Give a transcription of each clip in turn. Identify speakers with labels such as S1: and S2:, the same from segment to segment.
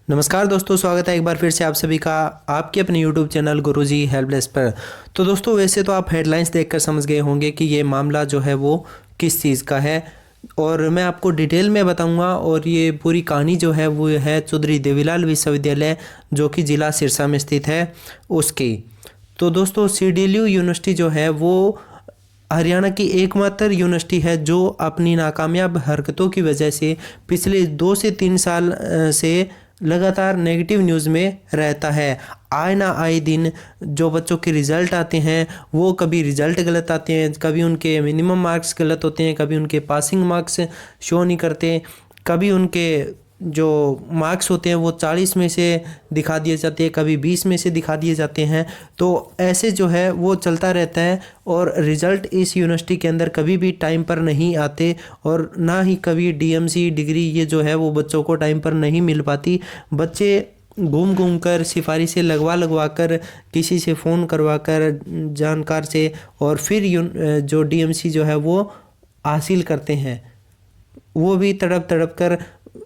S1: नमस्कार दोस्तों, स्वागत है एक बार फिर से आप सभी का आपके अपने YouTube चैनल गुरुजी हेल्पलेस पर। तो दोस्तों, वैसे तो आप हेडलाइंस देखकर समझ गए होंगे कि ये मामला जो है वो किस चीज़ का है, और मैं आपको डिटेल में बताऊंगा। और ये पूरी कहानी जो है वो है चौधरी देवीलाल विश्वविद्यालय जो कि ज़िला सिरसा में स्थित है उसकी। तो दोस्तों, CDLU यूनिवर्सिटी जो है वो हरियाणा की एकमात्र यूनिवर्सिटी है जो अपनी नाकामयाब हरकतों की वजह से पिछले 2 से 3 साल से लगातार नेगेटिव न्यूज़ में रहता है। आए ना आए दिन जो बच्चों के रिज़ल्ट आते हैं वो कभी रिज़ल्ट गलत आते हैं, कभी उनके मिनिमम मार्क्स गलत होते हैं, कभी उनके पासिंग मार्क्स शो नहीं करते, कभी उनके जो मार्क्स होते हैं वो 40 में से दिखा दिए जाते हैं, कभी 20 में से दिखा दिए जाते हैं। तो ऐसे जो है वो चलता रहता है और रिज़ल्ट इस यूनिवर्सिटी के अंदर कभी भी टाइम पर नहीं आते, और ना ही कभी DMC डिग्री ये जो है वो बच्चों को टाइम पर नहीं मिल पाती। बच्चे घूम घूम कर सिफारिशें लगवा कर, किसी से फ़ोन करवा कर, जानकार से, और फिर जो DMC जो है वो हासिल करते हैं, वो भी तड़प तड़प कर,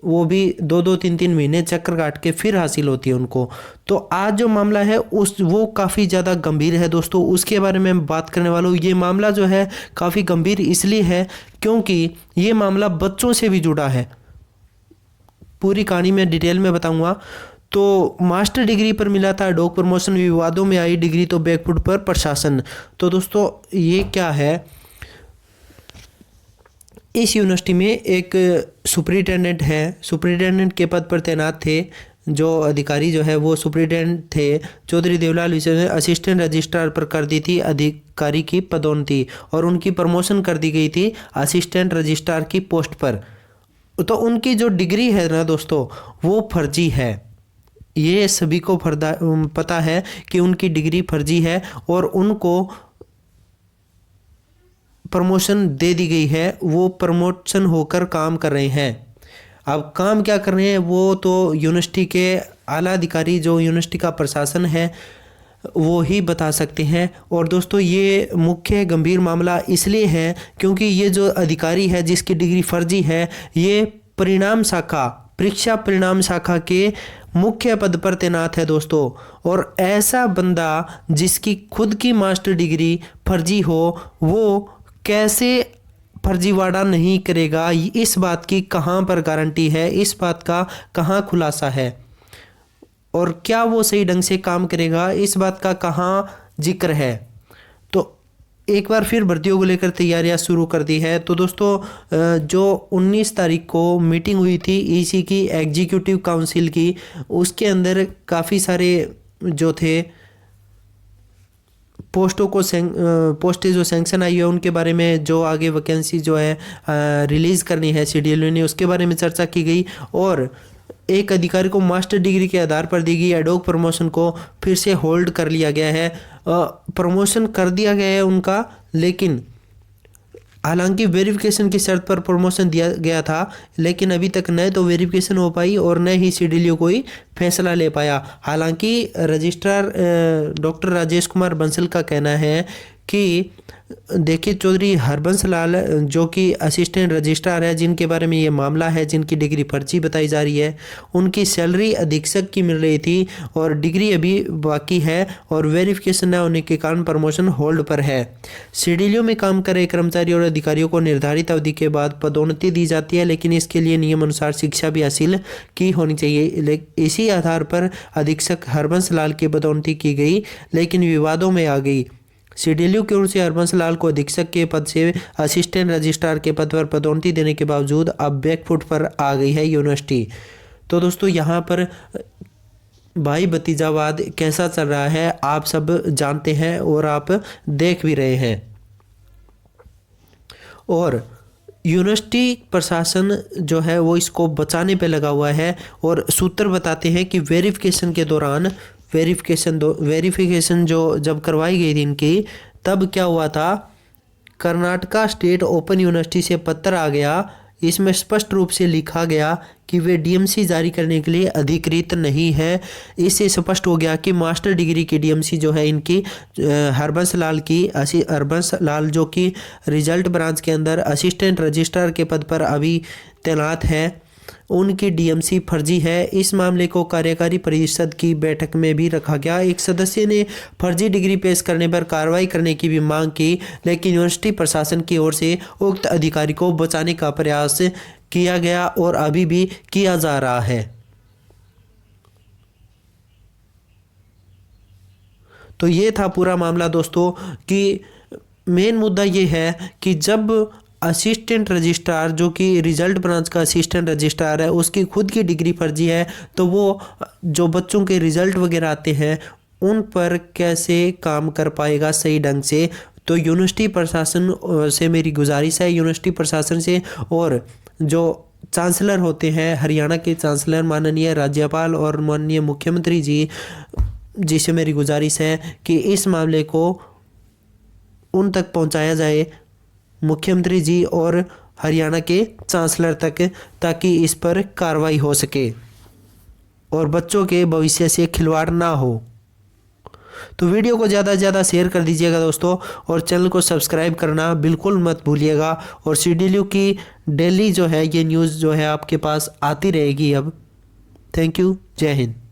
S1: वो भी 2-2 3-3 महीने चक्कर काट के फिर हासिल होती है उनको। तो आज जो मामला है वो काफ़ी ज़्यादा गंभीर है दोस्तों, उसके बारे में बात करने वाला हूँ। ये मामला जो है काफ़ी गंभीर इसलिए है क्योंकि ये मामला बच्चों से भी जुड़ा है। पूरी कहानी में डिटेल में बताऊंगा। तो मास्टर डिग्री पर मिला था डॉग प्रमोशन, विवादों में आई डिग्री तो बैकफुट पर प्रशासन। तो दोस्तों, ये क्या है, इस यूनिवर्सिटी में एक सुपरिटेंडेंट है, सुपरिटेंडेंट के पद पर तैनात थे। जो अधिकारी जो है वो सुपरिटेंडेंट थे चौधरी देवलाल विश्वविद्यालय, असिस्टेंट रजिस्ट्रार पर कर दी थी अधिकारी की पदोन्नति, और उनकी प्रमोशन कर दी गई थी असिस्टेंट रजिस्ट्रार की पोस्ट पर। तो उनकी जो डिग्री है ना दोस्तों, वो फर्जी है। ये सभी को पता है कि उनकी डिग्री फर्जी है और उनको प्रमोशन दे दी गई है। वो प्रमोशन होकर काम कर रहे हैं। अब काम क्या कर रहे हैं वो तो यूनिवर्सिटी के आला अधिकारी, जो यूनिवर्सिटी का प्रशासन है, वो ही बता सकते हैं। और दोस्तों, ये मुख्य गंभीर मामला इसलिए है क्योंकि ये जो अधिकारी है जिसकी डिग्री फर्जी है, ये परीक्षा परिणाम शाखा के मुख्य पद पर तैनात है दोस्तों। और ऐसा बंदा जिसकी खुद की मास्टर डिग्री फर्जी हो, वो कैसे फर्जीवाड़ा नहीं करेगा? इस बात की कहाँ पर गारंटी है, इस बात का कहाँ खुलासा है? और क्या वो सही ढंग से काम करेगा, इस बात का कहाँ जिक्र है? तो एक बार फिर भर्तियों को लेकर तैयारियां शुरू कर दी है। तो दोस्तों, जो 19 तारीख को मीटिंग हुई थी EC की, एग्जीक्यूटिव काउंसिल की, उसके अंदर काफ़ी सारे जो थे पोस्टें जो सैंक्शन आई है उनके बारे में, जो आगे वैकेंसी जो है रिलीज़ करनी है CDLU ने, उसके बारे में चर्चा की गई। और एक अधिकारी को मास्टर डिग्री के आधार पर दी गई एडोक प्रमोशन को फिर से होल्ड कर लिया गया है। प्रमोशन कर दिया गया है उनका, लेकिन हालांकि वेरिफिकेशन की शर्त पर प्रमोशन दिया गया था, लेकिन अभी तक न तो वेरिफिकेशन हो पाई और न ही CDLU कोई फैसला ले पाया। हालांकि रजिस्ट्रार डॉक्टर राजेश कुमार बंसल का कहना है कि देखिए, चौधरी हरबंस लाल जो कि असिस्टेंट रजिस्ट्रार है, जिनके बारे में ये मामला है, जिनकी डिग्री फर्जी बताई जा रही है, उनकी सैलरी अधीक्षक की मिल रही थी और डिग्री अभी बाकी है, और वेरिफिकेशन न होने के कारण प्रमोशन होल्ड पर है। CDLU में काम कर रहे कर्मचारी और अधिकारियों को निर्धारित अवधि के बाद पदोन्नति दी जाती है, लेकिन इसके लिए नियम अनुसार शिक्षा भी हासिल की होनी चाहिए। इसी आधार पर अधीक्षक हरबंस लाल की पदोन्नति की गई, लेकिन विवादों में आ गई। CDLU की ओर से हरबंस लाल को अधीक्षक के पद से असिस्टेंट रजिस्ट्रार के पद पर पदोन्नति देने के बावजूद अब बैकफुट पर आ गई है यूनिवर्सिटी। तो दोस्तों, यहाँ पर भाई भतीजावाद कैसा चल रहा है आप सब जानते हैं और आप देख भी रहे हैं। और यूनिवर्सिटी प्रशासन जो है वो इसको बचाने पे लगा हुआ है, और सूत्र बताते हैं कि वेरिफिकेशन के दौरान वेरिफिकेशन जो जब करवाई गई थी इनकी, तब क्या हुआ था, कर्नाटका स्टेट ओपन यूनिवर्सिटी से पत्र आ गया। इसमें स्पष्ट रूप से लिखा गया कि वे DMC जारी करने के लिए अधिकृत नहीं है। इससे स्पष्ट हो गया कि मास्टर डिग्री की DMC जो है इनकी हरबंस लाल जो कि रिजल्ट ब्रांच के अंदर असिस्टेंट रजिस्ट्रार के पद पर अभी तैनात है, उनकी डीएमसी फर्जी है। इस मामले को कार्यकारी परिषद की बैठक में भी रखा गया। एक सदस्य ने फर्जी डिग्री पेश करने पर कार्रवाई करने की भी मांग की, लेकिन यूनिवर्सिटी प्रशासन की ओर से उक्त अधिकारी को बचाने का प्रयास किया गया और अभी भी किया जा रहा है। तो ये था पूरा मामला दोस्तों कि मेन मुद्दा ये है कि जब असिस्टेंट रजिस्ट्रार जो कि रिजल्ट ब्रांच का असिस्टेंट रजिस्ट्रार है उसकी खुद की डिग्री फर्जी है, तो वो जो बच्चों के रिजल्ट वगैरह आते हैं उन पर कैसे काम कर पाएगा सही ढंग से। तो यूनिवर्सिटी प्रशासन से मेरी गुजारिश है, यूनिवर्सिटी प्रशासन से और जो चांसलर होते हैं हरियाणा के चांसलर माननीय राज्यपाल और माननीय मुख्यमंत्री जी से मेरी गुजारिश है कि इस मामले को उन तक पहुंचाया जाए, मुख्यमंत्री जी और हरियाणा के चांसलर तक, ताकि इस पर कार्रवाई हो सके और बच्चों के भविष्य से खिलवाड़ ना हो। तो वीडियो को ज़्यादा से ज़्यादा शेयर कर दीजिएगा दोस्तों और चैनल को सब्सक्राइब करना बिल्कुल मत भूलिएगा। और CDLU की डेली जो है ये न्यूज़ जो है आपके पास आती रहेगी अब। थैंक यू, जय हिंद।